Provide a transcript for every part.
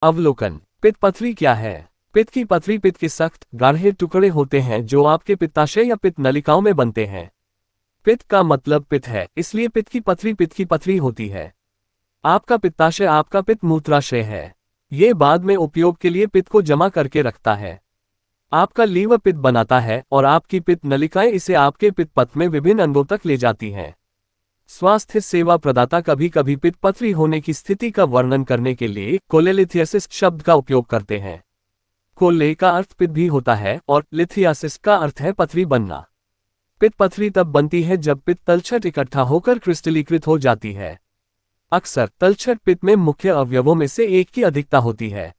अवलोकन। पित्त पथरी क्या है? पित्त की पथरी पित्त के सख्त गाढ़े टुकड़े होते हैं जो आपके पित्ताशय या पित्त नलिकाओं में बनते हैं। पित्त का मतलब पित्त है, इसलिए पित्त की पथरी होती है। आपका पित्ताशय आपका पित्त मूत्राशय है। ये बाद में उपयोग के लिए पित्त को जमा करके रखता है। आपका लीवर पित्त बनाता है और आपकी पित्त नलिकाएं इसे आपके पित्त पथ में विभिन्न अंगों तक ले जाती हैं। स्वास्थ्य सेवा प्रदाता कभी कभी पित्त पथरी होने की स्थिति का वर्णन करने के लिए कोलेलिथियासिस शब्द का उपयोग करते हैं। कोले का अर्थ पित्त भी होता है और लिथियासिस का अर्थ है पथरी बनना। पित्त पथरी तब बनती है जब पित्त तलछट इकट्ठा होकर क्रिस्टलीकृत हो जाती है। अक्सर तलछट पित्त में मुख्य अवयवों में से एक की अधिकता होती है।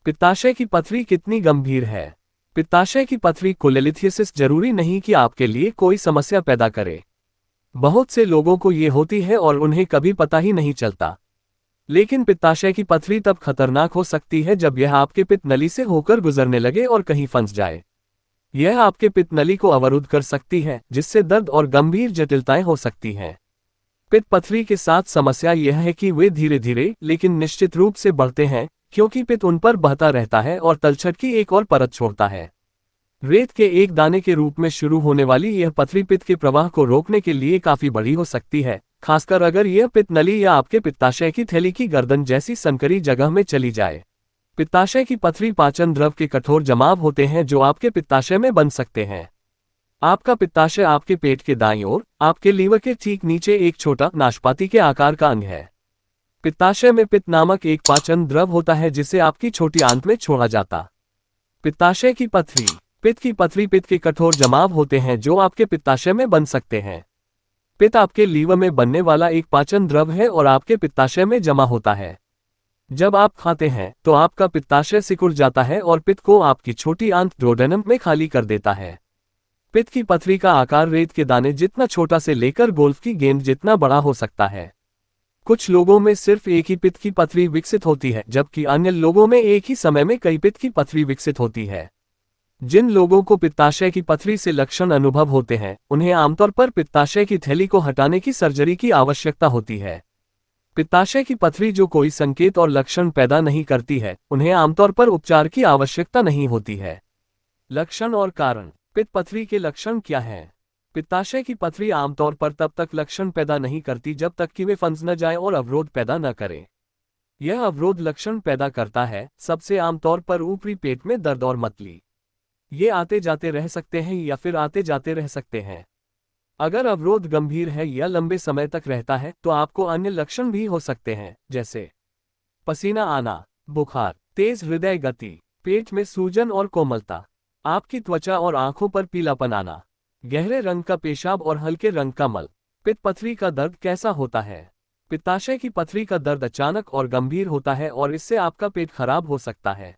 पित्ताशय की पथरी कितनी गंभीर है? पित्ताशय की पथरी कोलेलिथियासिस जरूरी नहीं कि आपके लिए कोई समस्या पैदा करे। बहुत से लोगों को ये होती है और उन्हें कभी पता ही नहीं चलता। लेकिन पित्ताशय की पथरी तब खतरनाक हो सकती है जब यह आपके पित्त नली से होकर गुजरने लगे और कहीं फंस जाए। यह आपके पित्त नली को अवरुद्ध कर सकती है, जिससे दर्द और गंभीर जटिलताएं हो सकती हैं। पित्त पथरी के साथ समस्या यह है कि वे धीरे धीरे लेकिन निश्चित रूप से बढ़ते हैं, क्योंकि पित्त उन पर बहता रहता है और तलछट की एक और परत छोड़ता है। रेत के एक दाने के रूप में शुरू होने वाली यह पथरी पित्त के प्रवाह को रोकने के लिए काफी बड़ी हो सकती है, खासकर अगर यह पित्त नली या आपके पित्ताशय की थैली की गर्दन जैसी संकरी जगह में चली जाए। पित्ताशय की पथरी पाचन द्रव के कठोर जमाव होते हैं जो आपके पित्ताशय में बन सकते हैं। आपका पित्ताशय आपके पेट के दाईं ओर, आपके लीवर के ठीक नीचे एक छोटा नाशपाती के आकार का अंग है। पित्ताशय में पित्त नामक एक पाचन द्रव होता है जिसे आपकी छोटी आंत में छोड़ा जाता। पित्ताशय की पथरी। पित्त की पथरी पित्त के कठोर जमाव होते हैं जो आपके पित्ताशय में बन सकते हैं। पित्त आपके लीवर में बनने वाला एक पाचन द्रव है और आपके पित्ताशय में जमा होता है। जब आप खाते हैं तो आपका पित्ताशय सिकुड़ जाता है और पित्त को आपकी छोटी आंत डुओडेनम में खाली कर देता है। पित्त की पथरी का आकार रेत के दाने जितना छोटा से लेकर गोल्फ की गेंद जितना बड़ा हो सकता है। कुछ लोगों में सिर्फ एक ही पित्त की पथरी विकसित होती है, जबकि अन्य लोगों में एक ही समय में कई पित्त की पथरी विकसित होती है। जिन लोगों को पित्ताशय की पथरी से लक्षण अनुभव होते हैं, उन्हें आमतौर पर पित्ताशय की थैली को हटाने की सर्जरी की आवश्यकता होती है। पित्ताशय की पथरी जो कोई संकेत और लक्षण पैदा नहीं करती है, उन्हें आमतौर पर उपचार की आवश्यकता नहीं होती है। लक्षण और कारण। पित्त पथरी के लक्षण क्या हैं? पित्ताशय की पथरी आमतौर पर तब तक लक्षण पैदा नहीं करती जब तक कि वे फंस न जाए और अवरोध पैदा न करे। यह अवरोध लक्षण पैदा करता है सबसे आमतौर पर ऊपरी पेट में दर्द और मतली। ये आते जाते रह सकते हैं या फिर आते जाते रह सकते हैं। अगर अवरोध गंभीर है या लंबे समय तक रहता है तो आपको अन्य लक्षण भी हो सकते हैं, जैसे पसीना आना, बुखार, तेज हृदय गति, पेट में सूजन और कोमलता, आपकी त्वचा और आंखों पर पीलापन आना, गहरे रंग का पेशाब और हल्के रंग का मल। पित्त पथरी का दर्द कैसा होता है? पित्ताशय की पथरी का दर्द अचानक और गंभीर होता है और इससे आपका पेट खराब हो सकता है।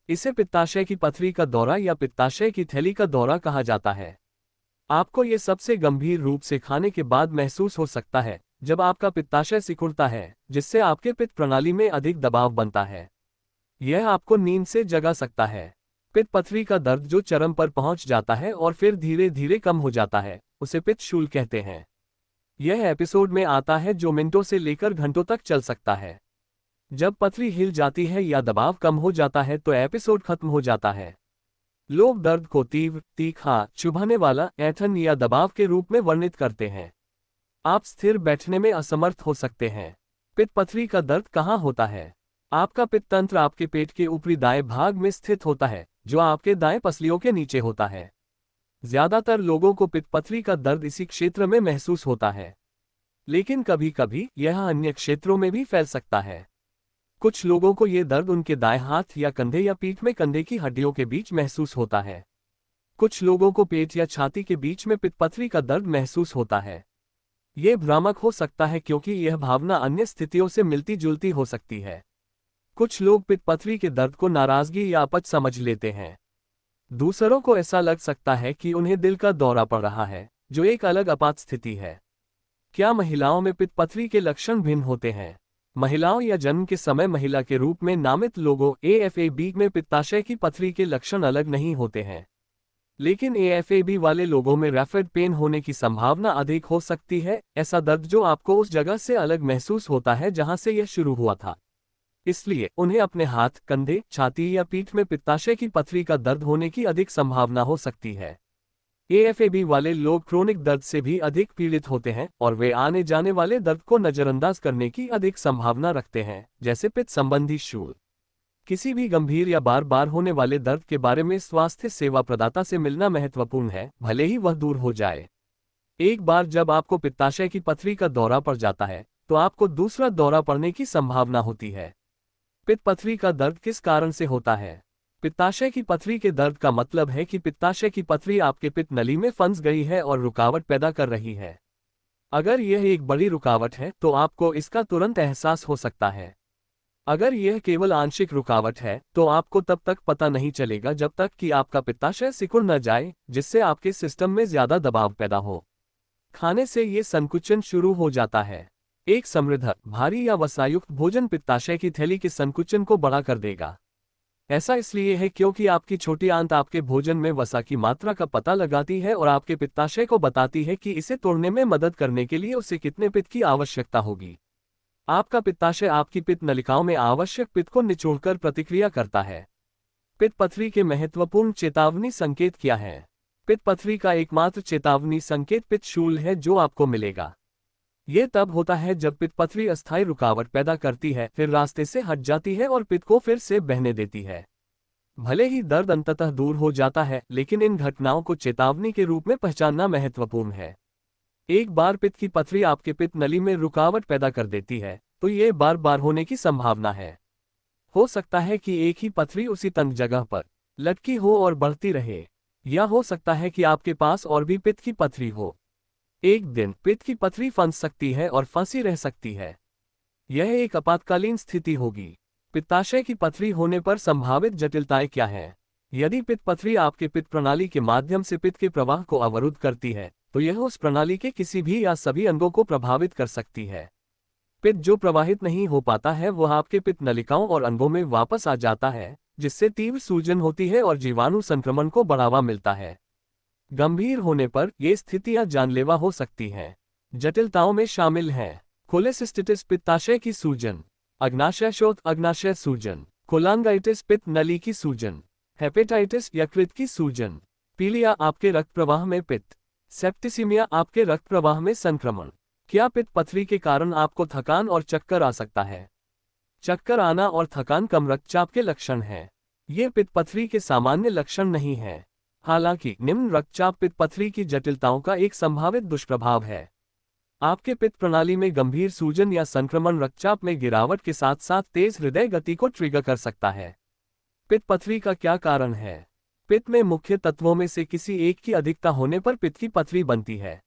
इसे पित्ताशय की पथरी का दौरा या पित्ताशय की थैली का दौरा कहा जाता है। आपको ये सबसे गंभीर रूप से खाने के बाद महसूस हो सकता है, जब आपका पित्ताशय सिकुड़ता है, जिससे आपके पित्त प्रणाली में अधिक दबाव बनता है। यह आपको नींद से जगा सकता है। पित्त पथरी का दर्द जो चरम पर पहुंच जाता है और फिर धीरे धीरे कम हो जाता है, उसे पित्त शूल कहते हैं। यह एपिसोड में आता है जो मिनटों से लेकर घंटों तक चल सकता है। जब पथरी हिल जाती है या दबाव कम हो जाता है तो एपिसोड खत्म हो जाता है। लोग दर्द को तीव्र, तीखा, चुभाने वाला, ऐंठन या दबाव के रूप में वर्णित करते हैं। आप स्थिर बैठने में असमर्थ हो सकते हैं। पित्त पथरी का दर्द कहाँ होता है? आपका पित्त तंत्र आपके पेट के ऊपरी दाएं भाग में स्थित होता है, जो आपके दाएं पसलियों के नीचे होता है। ज्यादातर लोगों को पित्त पथरी का दर्द इसी क्षेत्र में महसूस होता है, लेकिन कभी कभी यह अन्य क्षेत्रों में भी फैल सकता है। कुछ लोगों को यह दर्द उनके दाएं हाथ या कंधे या पीठ में कंधे की हड्डियों के बीच महसूस होता है। कुछ लोगों को पेट या छाती के बीच में पित्त पथरी का दर्द महसूस होता है। यह भ्रामक हो सकता है क्योंकि यह भावना अन्य स्थितियों से मिलती जुलती हो सकती है। कुछ लोग पित्त पथरी के दर्द को नाराजगी या अपच समझ लेते हैं। दूसरों को ऐसा लग सकता है कि उन्हें दिल का दौरा पड़ रहा है, जो एक अलग आपात स्थिति है। क्या महिलाओं में पित्त पथरी के लक्षण भिन्न होते हैं? महिलाओं या जन्म के समय महिला के रूप में नामित लोगों AFAB में पित्ताशय की पथरी के लक्षण अलग नहीं होते हैं, लेकिन AFAB वाले लोगों में रैपिड पेन होने की संभावना अधिक हो सकती है, ऐसा दर्द जो आपको उस जगह से अलग महसूस होता है जहां से यह शुरू हुआ था। इसलिए उन्हें अपने हाथ, कंधे, छाती या पीठ में पित्ताशय की पथरी का दर्द होने की अधिक संभावना हो सकती है। एएफएबी वाले लोग क्रोनिक दर्द से भी अधिक पीड़ित होते हैं और वे आने जाने वाले दर्द को नजरअंदाज करने की अधिक संभावना रखते हैं, जैसे पित्त संबंधी शूल। किसी भी गंभीर या बार बार होने वाले दर्द के बारे में स्वास्थ्य सेवा प्रदाता से मिलना महत्वपूर्ण है, भले ही वह दूर हो जाए। एक बार जब आपको पित्ताशय की पथरी का दौरा पड़ जाता है, तो आपको दूसरा दौरा पड़ने की संभावना होती है। पित्त पथरी का दर्द किस कारण से होता है? पित्ताशय की पथरी के दर्द का मतलब है कि पित्ताशय की पथरी आपके पित्त नली में फंस गई है और रुकावट पैदा कर रही है। अगर यह एक बड़ी रुकावट है तो आपको इसका तुरंत एहसास हो सकता है। अगर यह केवल आंशिक रुकावट है तो आपको तब तक पता नहीं चलेगा जब तक कि आपका पित्ताशय सिकुड़ न जाए, जिससे आपके सिस्टम में ज्यादा दबाव पैदा हो। खाने से ये संकुचन शुरू हो जाता है। एक समृद्ध, भारी या वसायुक्त भोजन पित्ताशय की थैली के संकुचन को बढ़ा कर देगा। ऐसा इसलिए है क्योंकि आपकी छोटी आंत आपके भोजन में वसा की मात्रा का पता लगाती है और आपके पित्ताशय को बताती है कि इसे तोड़ने में मदद करने के लिए उसे कितने पित्त की आवश्यकता होगी। आपका पित्ताशय आपकी पित्त नलिकाओं में आवश्यक पित्त को निचोड़कर प्रतिक्रिया करता है। पित्त पथरी के महत्वपूर्ण चेतावनी संकेत क्या है? पित्त पथरी का एकमात्र चेतावनी संकेत पित्त शूल है जो आपको मिलेगा। यह तब होता है जब पित्त पथरी अस्थायी रुकावट पैदा करती है, फिर रास्ते से हट जाती है और पित्त को फिर से बहने देती है। भले ही दर्द अंततः दूर हो जाता है, लेकिन इन घटनाओं को चेतावनी के रूप में पहचानना महत्वपूर्ण है। एक बार पित्त की पथरी आपके पित्त नली में रुकावट पैदा कर देती है, तो ये बार बार होने की संभावना है। हो सकता है कि एक ही पथरी उसी तंग जगह पर लटकी हो और बढ़ती रहे, या हो सकता है कि आपके पास और भी पित्त की पथरी हो। एक दिन पित्त की पथरी फंस सकती है और फंसी रह सकती है। यह एक आपातकालीन स्थिति होगी। पित्ताशय की पथरी होने पर संभावित जटिलताएं क्या हैं? यदि पित्त पथरी आपके पित्त प्रणाली के माध्यम से पित्त के प्रवाह को अवरुद्ध करती है, तो यह उस प्रणाली के किसी भी या सभी अंगों को प्रभावित कर सकती है। पित्त जो प्रवाहित नहीं हो पाता है वह आपके पित्त नलिकाओं और अंगों में वापस आ जाता है, जिससे तीव्र सूजन होती है और जीवाणु संक्रमण को बढ़ावा मिलता है। गंभीर होने पर ये स्थितियां जानलेवा हो सकती हैं। जटिलताओं में शामिल हैं कोलेसिस्टिटिस पित्ताशय की सूजन, अग्नाशय शोथ अग्नाशय सूजन, कोलांगाइटिस पित्त नली की सूजन, हेपेटाइटिस यकृत की सूजन, पीलिया आपके रक्त प्रवाह में पित्त, सेप्टिसिमिया आपके रक्त प्रवाह में संक्रमण। क्या पित्त पथरी के कारण आपको थकान और चक्कर आ सकता है? चक्कर आना और थकान कम रक्तचाप के लक्षण हैं। ये पित्त पथरी के सामान्य लक्षण नहीं हैं। हालांकि निम्न रक्तचाप पित्त पथरी की जटिलताओं का एक संभावित दुष्प्रभाव है। आपके पित्त प्रणाली में गंभीर सूजन या संक्रमण रक्तचाप में गिरावट के साथ साथ तेज हृदय गति को ट्रिगर कर सकता है। पित्त पथरी का क्या कारण है? पित्त में मुख्य तत्वों में से किसी एक की अधिकता होने पर पित्त की पथरी बनती है।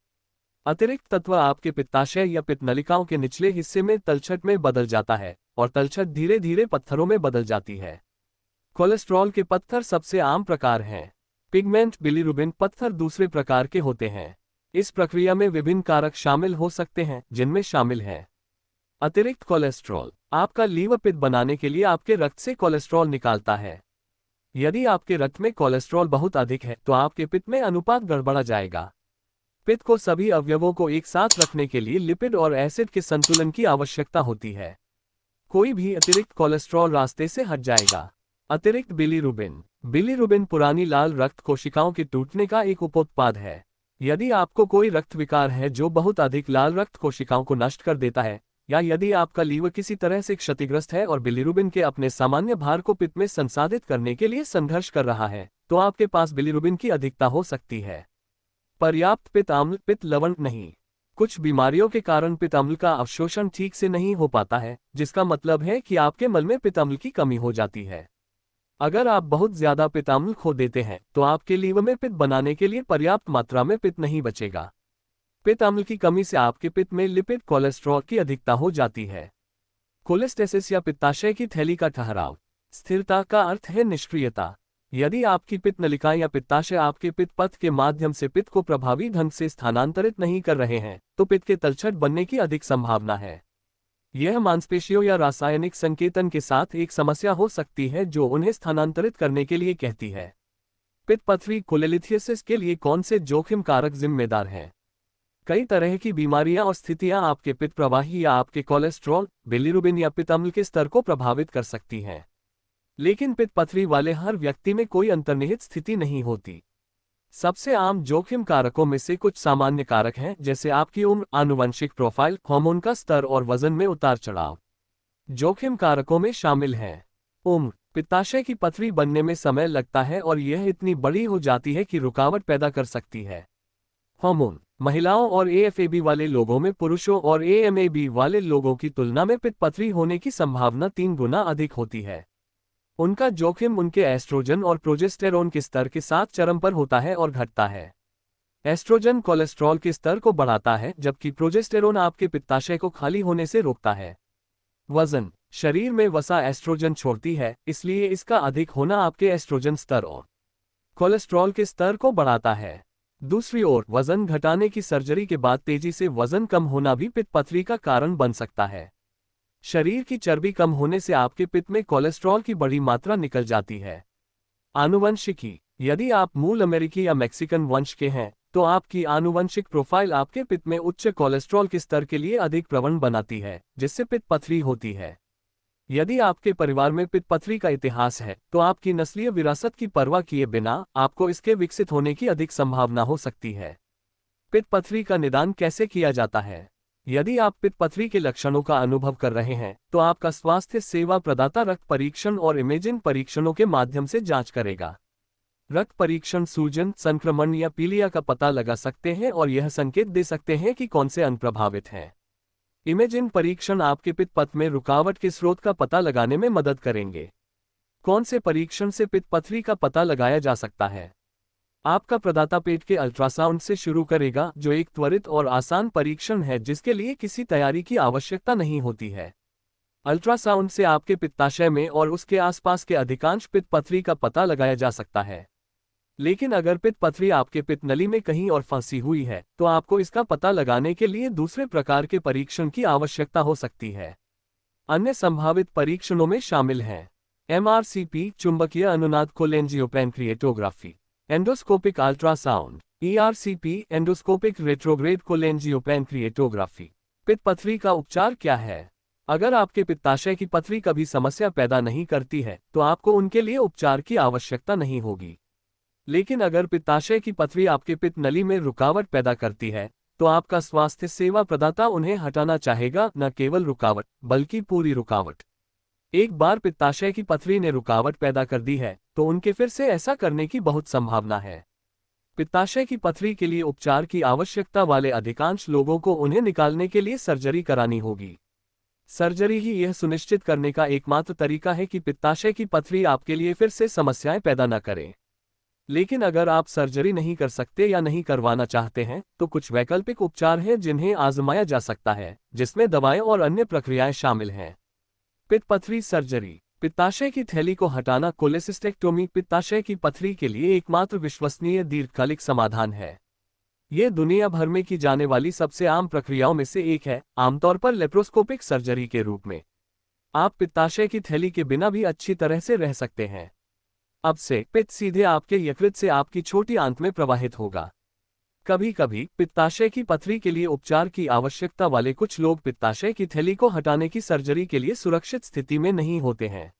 अतिरिक्त तत्व आपके पित्ताशय या पित्त नलिकाओं के निचले हिस्से में तलछट में बदल जाता है और तलछट धीरे धीरे पत्थरों में बदल जाती है। कोलेस्ट्रॉल के पत्थर सबसे आम प्रकार हैं। पिगमेंट बिलीरुबिन पत्थर दूसरे प्रकार के होते हैं। इस प्रक्रिया में विभिन्न कारक शामिल हो सकते हैं, जिनमें शामिल हैं अतिरिक्त कोलेस्ट्रॉल। आपका लीवर पित्त बनाने के लिए आपके रक्त से कोलेस्ट्रॉल निकालता है। यदि आपके रक्त में कोलेस्ट्रॉल बहुत अधिक है तो आपके पित्त में अनुपात गड़बड़ा जाएगा। पित्त को सभी अवयवों को एक साथ रखने के लिए लिपिड और एसिड के संतुलन की आवश्यकता होती है। कोई भी अतिरिक्त कोलेस्ट्रॉल रास्ते से हट जाएगा। अतिरिक्त बिलीरुबिन। बिलीरुबिन पुरानी लाल रक्त कोशिकाओं के टूटने का एक उपोत्पाद है। यदि आपको कोई रक्त विकार है जो बहुत अधिक लाल रक्त कोशिकाओं को नष्ट कर देता है, या यदि आपका लीवर किसी तरह से क्षतिग्रस्त है और बिलीरुबिन के अपने सामान्य भार को पित्त में संसाधित करने के लिए संघर्ष कर रहा है, तो आपके पास बिलीरुबिन की अधिकता हो सकती है। पर्याप्त पित्त अम्ल पित्त लवण नहीं। कुछ बीमारियों के कारण पित्त अम्ल का अवशोषण ठीक से नहीं हो पाता है, जिसका मतलब है कि आपके मल में पित्त अम्ल की कमी हो जाती है। अगर आप बहुत ज्यादा पित्त अम्ल खो देते हैं तो आपके लीवर में पित्त बनाने के लिए पर्याप्त मात्रा में पित्त नहीं बचेगा। पित्त अम्ल की कमी से आपके पित्त में लिपिड कोलेस्ट्रॉल की अधिकता हो जाती है। कोलेस्टेसिस या पित्ताशय की थैली का ठहराव। स्थिरता का अर्थ है निष्क्रियता। यदि आपकी पित्त नलिकाएं या पित्ताशय आपके पित्त पथ के माध्यम से पित्त को प्रभावी ढंग से स्थानांतरित नहीं कर रहे हैं, तो पित्त के तलछट बनने की अधिक संभावना है। यह मांसपेशियों या रासायनिक संकेतन के साथ एक समस्या हो सकती है जो उन्हें स्थानांतरित करने के लिए कहती है। पित्त पथरी कोलेलिथियसिस के लिए कौन से जोखिम कारक जिम्मेदार हैं? कई तरह की बीमारियां और स्थितियां आपके पित्त प्रवाही या आपके कोलेस्ट्रॉल, बिलिरुबिन या पित्त अम्ल के स्तर को प्रभावित कर सकती हैं। लेकिन पित्त पथरी वाले हर व्यक्ति में कोई अंतर्निहित स्थिति नहीं होती। सबसे आम जोखिम कारकों में से कुछ सामान्य कारक हैं, जैसे आपकी उम्र, आनुवंशिक प्रोफाइल, हार्मोन का स्तर और वजन में उतार चढ़ाव। जोखिम कारकों में शामिल हैं: उम्र, पित्ताशय की पथरी बनने में समय लगता है और यह इतनी बड़ी हो जाती है कि रुकावट पैदा कर सकती है। हार्मोन, महिलाओं और एएफएबी वाले लोगों में पुरुषों और एएमएबी वाले लोगों की तुलना में पित्त पथरी होने की संभावना 3 गुना अधिक होती है। उनका जोखिम उनके एस्ट्रोजन और प्रोजेस्टेरोन के स्तर के साथ चरम पर होता है और घटता है। एस्ट्रोजन कोलेस्ट्रॉल के स्तर को बढ़ाता है, जबकि प्रोजेस्टेरोन आपके पित्ताशय को खाली होने से रोकता है। वजन, शरीर में वसा एस्ट्रोजन छोड़ती है, इसलिए इसका अधिक होना आपके एस्ट्रोजन स्तर और कोलेस्ट्रॉल के स्तर को बढ़ाता है। दूसरी ओर, वजन घटाने की सर्जरी के बाद तेजी से वजन कम होना भी पित्त पथरी का कारण बन सकता है। शरीर की चर्बी कम होने से आपके पित्त में कोलेस्ट्रॉल की बड़ी मात्रा निकल जाती है। आनुवंशिकी, यदि आप मूल अमेरिकी या मैक्सिकन वंश के हैं, तो आपकी आनुवंशिक प्रोफाइल आपके पित्त में उच्च कोलेस्ट्रॉल के स्तर के लिए अधिक प्रवण बनाती है, जिससे पित्त पथरी होती है। यदि आपके परिवार में पित्त पथरी का इतिहास है, तो आपकी नस्लीय विरासत की परवाह किए बिना आपको इसके विकसित होने की अधिक संभावना हो सकती है। पित्त पथरी का निदान कैसे किया जाता है? यदि आप पित्त पथरी के लक्षणों का अनुभव कर रहे हैं, तो आपका स्वास्थ्य सेवा प्रदाता रक्त परीक्षण और इमेजिंग परीक्षणों के माध्यम से जांच करेगा। रक्त परीक्षण सूजन, संक्रमण या पीलिया का पता लगा सकते हैं और यह संकेत दे सकते हैं कि कौन से अंग प्रभावित हैं। इमेजिंग परीक्षण आपके पित्त पथ में रुकावट के स्रोत का पता लगाने में मदद करेंगे। कौन से परीक्षण से पित्त पथरी का पता लगाया जा सकता है? आपका प्रदाता पेट के अल्ट्रासाउंड से शुरू करेगा, जो एक त्वरित और आसान परीक्षण है जिसके लिए किसी तैयारी की आवश्यकता नहीं होती है। अल्ट्रासाउंड से आपके पित्ताशय में और उसके आसपास के अधिकांश पित्त पथरी का पता लगाया जा सकता है। लेकिन अगर पित्त पथरी आपके पित्त नली में कहीं और फंसी हुई है, तो आपको इसका पता लगाने के लिए दूसरे प्रकार के परीक्षण की आवश्यकता हो सकती है। अन्य संभावित परीक्षणों में शामिल हैं एमआरसीपी, चुंबकीय अनुनाद cholangiopancreatography, endoscopic ultrasound, ERCP, endoscopic retrograde cholangiopancreatography. पित्त पथरी का उपचार क्या है? अगर आपके पित्ताशय की पथरी कभी समस्या पैदा नहीं करती है, तो आपको उनके लिए उपचार की आवश्यकता नहीं होगी। लेकिन अगर पित्ताशय की पथरी आपके पित्त नली में रुकावट पैदा करती है, तो आपका स्वास्थ्य सेवा प्रदाता उन्हें हटाना चाहेगा, न केवल रुकावट बल्कि पूरी रुकावट। एक बार पित्ताशय की पथरी ने रुकावट पैदा कर दी है, तो उनके फिर से ऐसा करने की बहुत संभावना है। पित्ताशय की पथरी के लिए उपचार की आवश्यकता वाले अधिकांश लोगों को उन्हें निकालने के लिए सर्जरी करानी होगी। सर्जरी ही यह सुनिश्चित करने का एकमात्र तरीका है कि पित्ताशय की पथरी आपके लिए फिर से समस्याएं पैदा न करे। लेकिन अगर आप सर्जरी नहीं कर सकते या नहीं करवाना चाहते हैं, तो कुछ वैकल्पिक उपचार हैं जिन्हें आजमाया जा सकता है, जिसमें दवाएं और अन्य प्रक्रियाएं शामिल हैं। पित्त पथरी सर्जरी, पित्ताशय की थैली को हटाना, कोलेसिस्टेक्टोमी पित्ताशय की पथरी के लिए एकमात्र विश्वसनीय दीर्घकालिक समाधान है। यह दुनिया भर में की जाने वाली सबसे आम प्रक्रियाओं में से एक है, आमतौर पर लेप्रोस्कोपिक सर्जरी के रूप में। आप पित्ताशय की थैली के बिना भी अच्छी तरह से रह सकते हैं। अब से पित्त सीधे आपके यकृत से आपकी छोटी आंत में प्रवाहित होगा। कभी कभी पित्ताशय की पथरी के लिए उपचार की आवश्यकता वाले कुछ लोग पित्ताशय की थैली को हटाने की सर्जरी के लिए सुरक्षित स्थिति में नहीं होते हैं।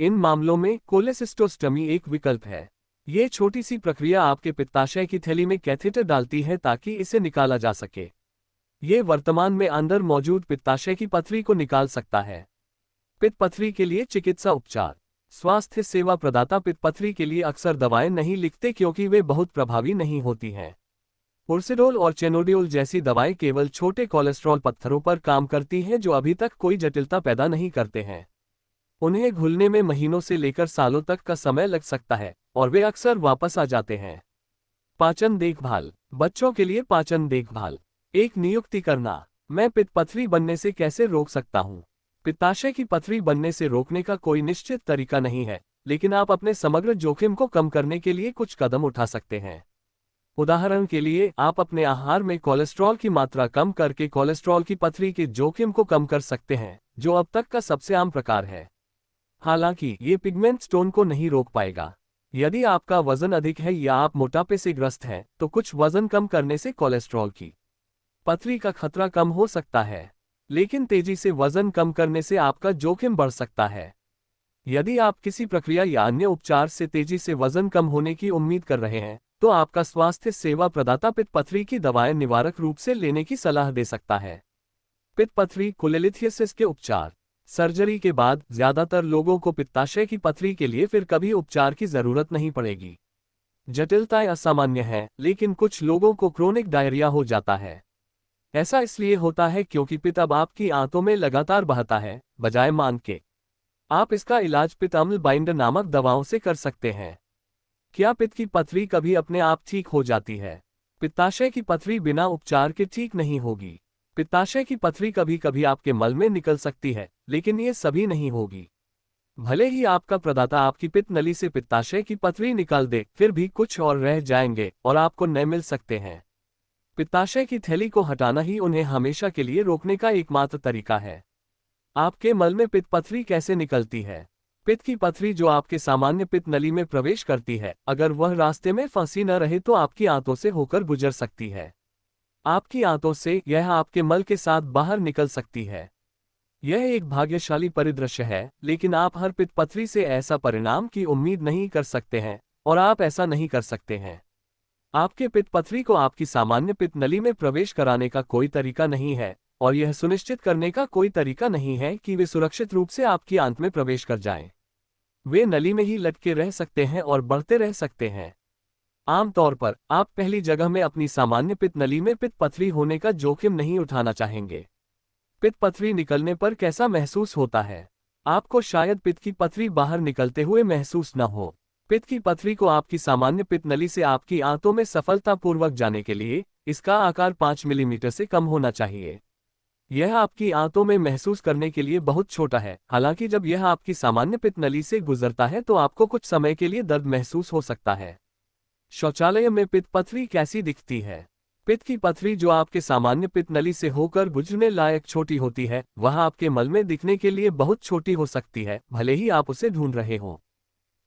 इन मामलों में कोलेसिस्टोस्टमी एक विकल्प है। ये छोटी सी प्रक्रिया आपके पित्ताशय की थैली में कैथेटर डालती है ताकि इसे निकाला जा सके। ये वर्तमान में अंदर मौजूद पित्ताशय की पथरी को निकाल सकता है। पित्त पथरी के लिए चिकित्सा उपचार, स्वास्थ्य सेवा प्रदाता पित्त पथरी के लिए अक्सर दवाएं नहीं लिखते क्योंकि वे बहुत प्रभावी नहीं होती हैं। उर्सिडोल और चेनोडियोल जैसी दवाएं केवल छोटे कोलेस्ट्रॉल पत्थरों पर काम करती हैं जो अभी तक कोई जटिलता पैदा नहीं करते हैं। उन्हें घुलने में महीनों से लेकर सालों तक का समय लग सकता है और वे अक्सर वापस आ जाते हैं। पाचन देखभाल, बच्चों के लिए पाचन देखभाल। एक नियुक्ति करना। मैं पित्त पथरी बनने से कैसे रोक सकता हूँ? पित्ताशय की पथरी बनने से रोकने का कोई निश्चित तरीका नहीं है, लेकिन आप अपने समग्र जोखिम को कम करने के लिए कुछ कदम उठा सकते हैं। उदाहरण के लिए, आप अपने आहार में कोलेस्ट्रॉल की मात्रा कम करके कोलेस्ट्रॉल की पथरी के जोखिम को कम कर सकते हैं, जो अब तक का सबसे आम प्रकार है। हालांकि ये पिगमेंट स्टोन को नहीं रोक पाएगा। यदि आपका वजन अधिक है या आप मोटापे से ग्रस्त हैं, तो कुछ वजन कम करने से कोलेस्ट्रॉल की पथरी का खतरा कम हो सकता है, लेकिन तेजी से वजन कम करने से आपका जोखिम बढ़ सकता है। यदि आप किसी प्रक्रिया या अन्य उपचार से तेजी से वजन कम होने की उम्मीद कर रहे हैं, तो आपका स्वास्थ्य सेवा प्रदाता पित्त पथरी की दवाएं निवारक रूप से लेने की सलाह दे सकता है। पित्त पथरी कोलेलिथियासिस के उपचार। सर्जरी के बाद ज्यादातर लोगों को पित्ताशय की पथरी के लिए फिर कभी उपचार की जरूरत नहीं पड़ेगी। जटिलताएं असामान्य हैं, लेकिन कुछ लोगों को क्रोनिक डायरिया हो जाता है। ऐसा इसलिए होता है क्योंकि पित्त अब आपकी आंतों में लगातार बहता है, बजाय मान के। आप इसका इलाज पित्त अम्ल बाइंडर नामक दवाओं से कर सकते हैं। क्या पित्त की पथरी कभी अपने आप ठीक हो जाती है? पित्ताशय की पथरी बिना उपचार के ठीक नहीं होगी। पित्ताशय की पथरी कभी कभी आपके मल में निकल सकती है, लेकिन ये सभी नहीं होगी। भले ही आपका प्रदाता आपकी पित्त नली से पित्ताशय की पथरी निकाल दे, फिर भी कुछ और रह जाएंगे और आपको नए मिल सकते हैं। पित्ताशय की थैली को हटाना ही उन्हें हमेशा के लिए रोकने का एकमात्र तरीका है। आपके मल में पित्त पथरी कैसे निकलती है? पित्त की पथरी जो आपके सामान्य पित्त नली में प्रवेश करती है, अगर वह रास्ते में फंसी न रहे तो आपकी आंतों से होकर गुजर सकती है। आपकी आंतों से यह आपके मल के साथ बाहर निकल सकती है। यह एक भाग्यशाली परिदृश्य है, लेकिन आप हर पित्त पथरी से ऐसा परिणाम की उम्मीद नहीं कर सकते हैं, और आप ऐसा नहीं कर सकते हैं। आपके पित्त पथरी को आपकी सामान्य पित्त नली में प्रवेश कराने का कोई तरीका नहीं है, और यह सुनिश्चित करने का कोई तरीका नहीं है कि वे सुरक्षित रूप से आपकी आंत में प्रवेश कर जाएं। वे नली में ही लटके रह सकते हैं और बढ़ते रह सकते हैं। आमतौर पर आप पहली जगह में अपनी सामान्य पित्त नली में पित्त पथरी होने का जोखिम नहीं उठाना चाहेंगे। पित्त पथरी निकलने पर कैसा महसूस होता है? आपको शायद पित्त की पथरी बाहर निकलते हुए महसूस न हो। पित्त की पथरी को आपकी सामान्य पित्त नली से आपकी आंतों में सफलतापूर्वक जाने के लिए इसका आकार 5 मिलीमीटर से कम होना चाहिए। यह आपकी आंतों में महसूस करने के लिए बहुत छोटा है। हालांकि जब यह आपकी सामान्य पित्त नली से गुजरता है तो आपको कुछ समय के लिए दर्द महसूस हो सकता है। शौचालय में पित्त पथरी कैसी दिखती है? पित्त की पथरी जो आपके सामान्य पित्त नली से होकर गुजरने लायक छोटी होती है, वह आपके मल में दिखने के लिए बहुत छोटी हो सकती है, भले ही आप उसे ढूंढ रहे हों।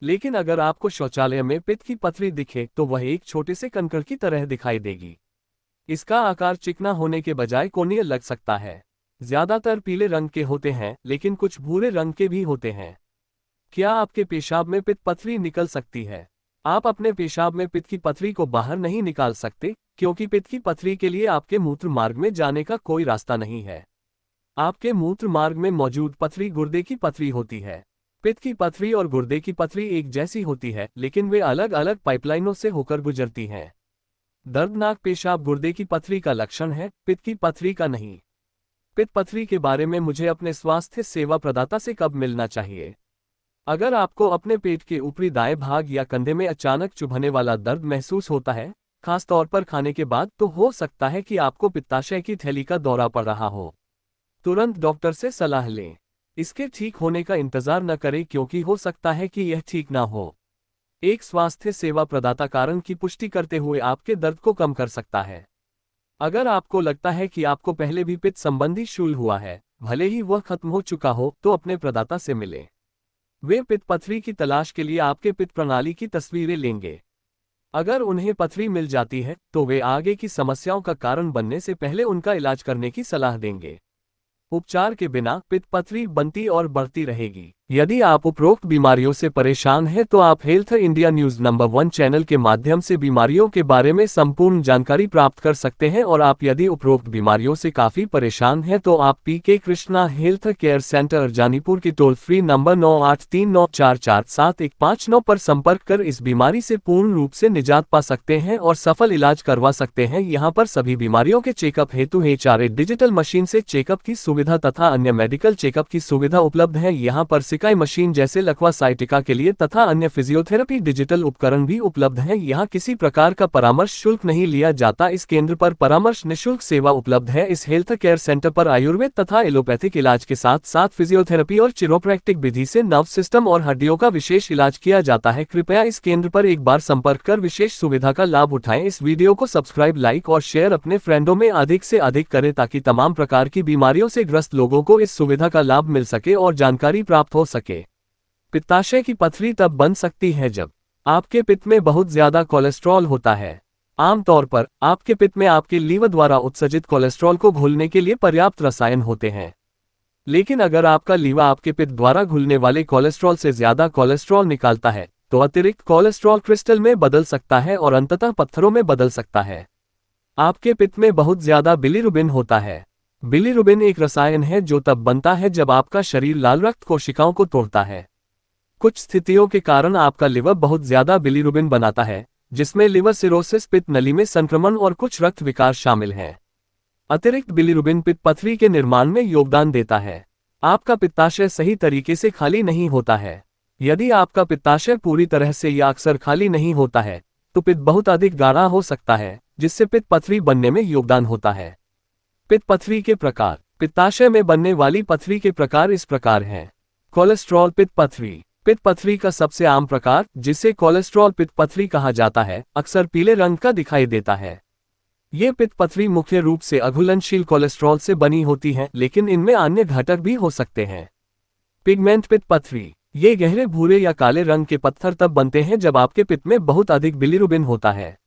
लेकिन अगर आपको शौचालय में पित्त की पथरी दिखे तो वह एक छोटे से कंकड़ की तरह दिखाई देगी। इसका आकार चिकना होने के बजाय कोणीय लग सकता है। ज्यादातर पीले रंग के होते हैं, लेकिन कुछ भूरे रंग के भी होते हैं। क्या आपके पेशाब में पित्त पथरी निकल सकती है? आप अपने पेशाब में पित्त की पथरी को बाहर नहीं निकाल सकते, क्योंकि पित्त की पथरी के लिए आपके मूत्र मार्ग में जाने का कोई रास्ता नहीं है। आपके मूत्र मार्ग में मौजूद पथरी गुर्दे की पथरी होती है। पित्त की पथरी और गुर्दे की पथरी एक जैसी होती है, लेकिन वे अलग अलग पाइपलाइनों से होकर गुजरती हैं। दर्दनाक पेशाब गुर्दे की पथरी का लक्षण है, पित्त की पथरी का नहीं। पित्त पथरी के बारे में मुझे अपने स्वास्थ्य सेवा प्रदाता से कब मिलना चाहिए? अगर आपको अपने पेट के ऊपरी दाएं भाग या कंधे में अचानक चुभने वाला दर्द महसूस होता है, खास तौर पर खाने के बाद, तो हो सकता है कि आपको पित्ताशय की थैली का दौरा पड़ रहा हो। तुरंत डॉक्टर से सलाह लें। इसके ठीक होने का इंतजार न करें, क्योंकि हो सकता है कि यह ठीक ना हो। एक स्वास्थ्य सेवा प्रदाता कारण की पुष्टि करते हुए आपके दर्द को कम कर सकता है। अगर आपको लगता है कि आपको पहले भी पित्त संबंधी शूल हुआ है, भले ही वह खत्म हो चुका हो, तो अपने प्रदाता से मिलें। वे पित्त पथरी की तलाश के लिए आपके पित्त प्रणाली की तस्वीरें लेंगे। अगर उन्हें पथरी मिल जाती है, तो वे आगे की समस्याओं का कारण बनने से पहले उनका इलाज करने की सलाह देंगे। उपचार के बिना पित्त पथरी बनती और बढ़ती रहेगी। यदि आप उपरोक्त बीमारियों से परेशान हैं तो आप health India news number 1 channel के माध्यम से बीमारियों के बारे में संपूर्ण जानकारी प्राप्त कर सकते हैं, और आप यदि उपरोक्त बीमारियों से काफी परेशान हैं तो आप PK Krishna health care centre Janipur के टोल फ्री नंबर 9839447159 पर संपर्क कर इस बीमारी से पूर्ण रूप से निजात पा सकते हैं और सफल इलाज करवा सकते हैं। यहाँ पर सभी बीमारियों के चेकअप हेतु HRA डिजिटल मशीन से चेकअप की सुविधा तथा अन्य मेडिकल चेकअप की सुविधा उपलब्ध है। यहाँ पर सिकाई मशीन जैसे लकवा साइटिका के लिए तथा अन्य फिजियोथेरेपी डिजिटल उपकरण भी उपलब्ध हैं। यहाँ किसी प्रकार का परामर्श शुल्क नहीं लिया जाता। इस केंद्र पर परामर्श निःशुल्क सेवा उपलब्ध है। इस हेल्थ केयर सेंटर पर आयुर्वेद तथा एलोपैथिक इलाज के साथ साथ फिजियोथेरेपी और चिरोप्रैक्टिक विधि से नर्व सिस्टम और हड्डियों का विशेष इलाज किया जाता है। कृपया इस केंद्र पर एक बार संपर्क कर विशेष सुविधा का लाभ उठाएं। इस वीडियो को सब्सक्राइब, लाइक और शेयर अपने फ्रेंडों में अधिक से अधिक करें, ताकि तमाम प्रकार की बीमारियों से ग्रस्त लोगों को इस सुविधा का लाभ मिल सके और जानकारी प्राप्त हो सके। पित्ताशय की पथरी तब बन सकती है जब आपके पित्त में बहुत ज्यादा कोलेस्ट्रॉल होता है। आमतौर पर आपके पित्त में आपके लीवर द्वारा उत्सर्जित कोलेस्ट्रॉल को घुलने के लिए पर्याप्त रसायन होते हैं। लेकिन अगर आपका लीवर आपके पित्त द्वारा घुलने वाले कोलेस्ट्रॉल से ज्यादा कोलेस्ट्रॉल निकालता है तो अतिरिक्त कोलेस्ट्रॉल क्रिस्टल में बदल सकता है और अंततः पत्थरों में बदल सकता है। आपके पित्त में बहुत ज्यादा बिलीरुबिन होता है। बिलीरुबिन एक रसायन है जो तब बनता है जब आपका शरीर लाल रक्त कोशिकाओं को तोड़ता है। कुछ स्थितियों के कारण आपका लिवर बहुत ज्यादा बिलीरुबिन बनाता है, जिसमें लिवर सिरोसिस, पित्त नली में संक्रमण और कुछ रक्त विकार शामिल हैं। अतिरिक्त बिलीरुबिन पित्त पथरी के निर्माण में योगदान देता है। आपका पित्ताशय सही तरीके से खाली नहीं होता है। यदि आपका पित्ताशय पूरी तरह से या अक्सर खाली नहीं होता है तो पित्त बहुत अधिक गाढ़ा हो सकता है, जिससे पित्त पथरी बनने में योगदान होता है। पित्त पथरी के प्रकार। पित्ताशय में बनने वाली पथरी के प्रकार इस प्रकार हैं। कोलेस्ट्रॉल पित्त पथरी। पित्त पथरी का सबसे आम प्रकार, जिसे कोलेस्ट्रॉल पित्त पथरी कहा जाता है, अक्सर पीले रंग का दिखाई देता है। ये पित्त पथरी मुख्य रूप से अघुलनशील कोलेस्ट्रॉल से बनी होती है, लेकिन इनमें अन्य घटक भी हो सकते हैं। पिगमेंट पित्त पथरी। ये गहरे भूरे या काले रंग के पत्थर तब बनते हैं जब आपके पित्त में बहुत अधिक बिलीरुबिन होता है।